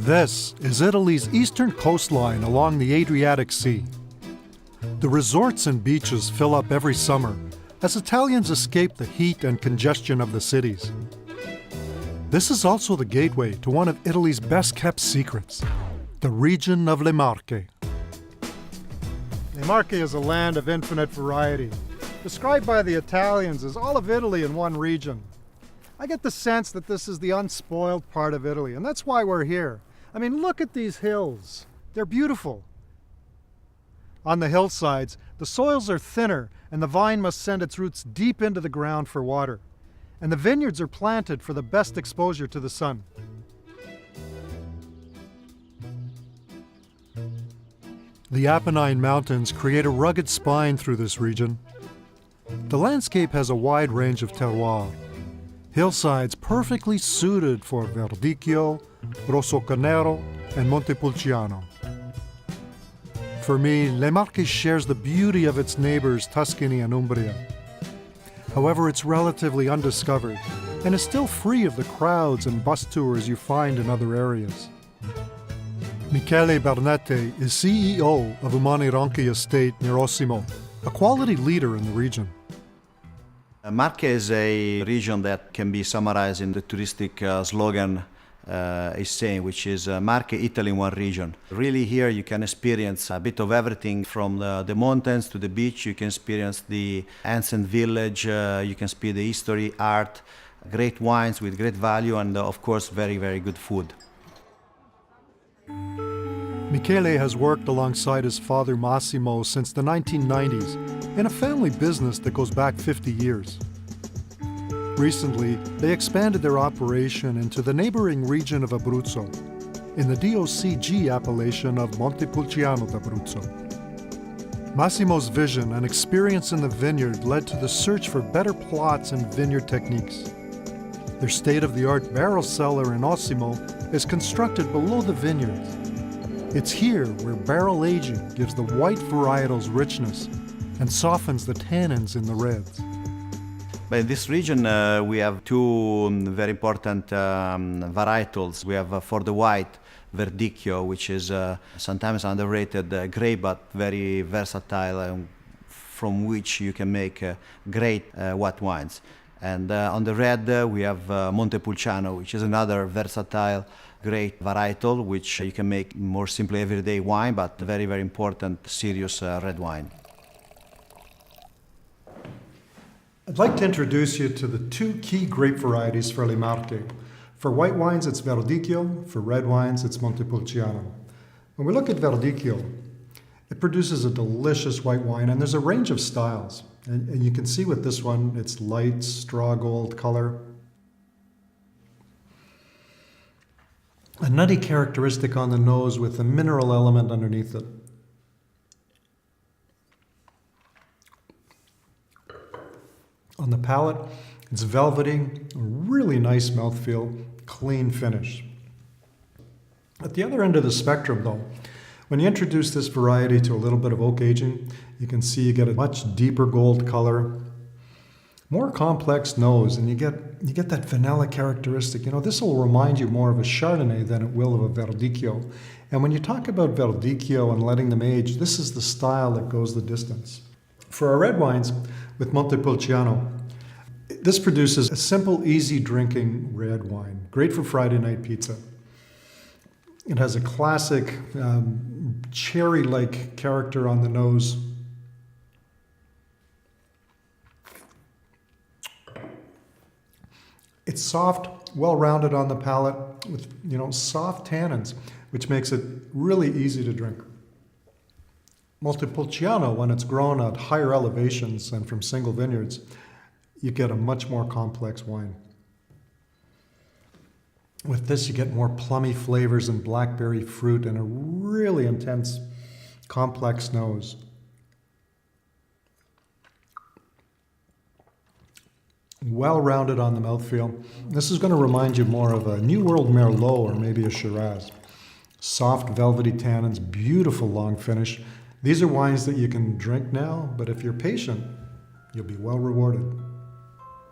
This is Italy's eastern coastline along the Adriatic Sea. The resorts and beaches fill up every summer as Italians escape the heat and congestion of the cities. This is also the gateway to one of Italy's best-kept secrets, the region of Le Marche. Le Marche is a land of infinite variety, described by the Italians as all of Italy in one region. I get the sense that this is the unspoiled part of Italy, and that's why we're here. I mean, look at these hills. They're beautiful. On the hillsides, the soils are thinner, and the vine must send its roots deep into the ground for water. And the vineyards are planted for the best exposure to the sun. The Apennine Mountains create a rugged spine through this region. The landscape has a wide range of terroir. Hillsides perfectly suited for Verdicchio, Rosso-Canero, and Montepulciano. For me, Le Marche shares the beauty of its neighbors Tuscany and Umbria. However, it's relatively undiscovered and is still free of the crowds and bus tours you find in other areas. Michele Bernette is CEO of Umani Ronchi Estate near Osimo, a quality leader in the region. Marche is a region that can be summarized in the touristic slogan is saying, which is Marche, Italy in one region. Really here you can experience a bit of everything from the mountains to the beach. You can experience the ancient village, you can see the history, art, great wines with great value, and of course very, very good food. Michele has worked alongside his father Massimo since the 1990s in a family business that goes back 50 years. Recently, they expanded their operation into the neighboring region of Abruzzo, in the DOCG appellation of Montepulciano d'Abruzzo. Massimo's vision and experience in the vineyard led to the search for better plots and vineyard techniques. Their state-of-the-art barrel cellar in Osimo is constructed below the vineyards. It's here where barrel aging gives the white varietals richness and softens the tannins in the reds. But in this region, we have two very important varietals. We have for the white, Verdicchio, which is sometimes underrated grape, but very versatile, from which you can make great white wines. And on the red, we have Montepulciano, which is another versatile, great varietal, which you can make more simply everyday wine, but very, very important, serious red wine. I'd like to introduce you to the two key grape varieties for Le Marche. For white wines, it's Verdicchio. For red wines, it's Montepulciano. When we look at Verdicchio, it produces a delicious white wine, and there's a range of styles. And you can see with this one, it's light straw gold color. A nutty characteristic on the nose with a mineral element underneath it. On the palate, it's velvety, really nice mouthfeel, clean finish. At the other end of the spectrum though, when you introduce this variety to a little bit of oak aging, you can see you get a much deeper gold color, more complex nose, and you get that vanilla characteristic. You know, this will remind you more of a Chardonnay than it will of a Verdicchio. And when you talk about Verdicchio and letting them age, this is the style that goes the distance. For our red wines, with Montepulciano, this produces a simple, easy drinking red wine, great for Friday night pizza. It has a classic cherry-like character on the nose. It's soft, well-rounded on the palate with, soft tannins, which makes it really easy to drink. Montepulciano, when it's grown at higher elevations and from single vineyards, you get a much more complex wine. With this, you get more plummy flavors and blackberry fruit and a really intense, complex nose. Well-rounded on the mouthfeel. This is going to remind you more of a New World Merlot or maybe a Shiraz. Soft, velvety tannins, beautiful long finish. These are wines that you can drink now, but if you're patient, you'll be well rewarded.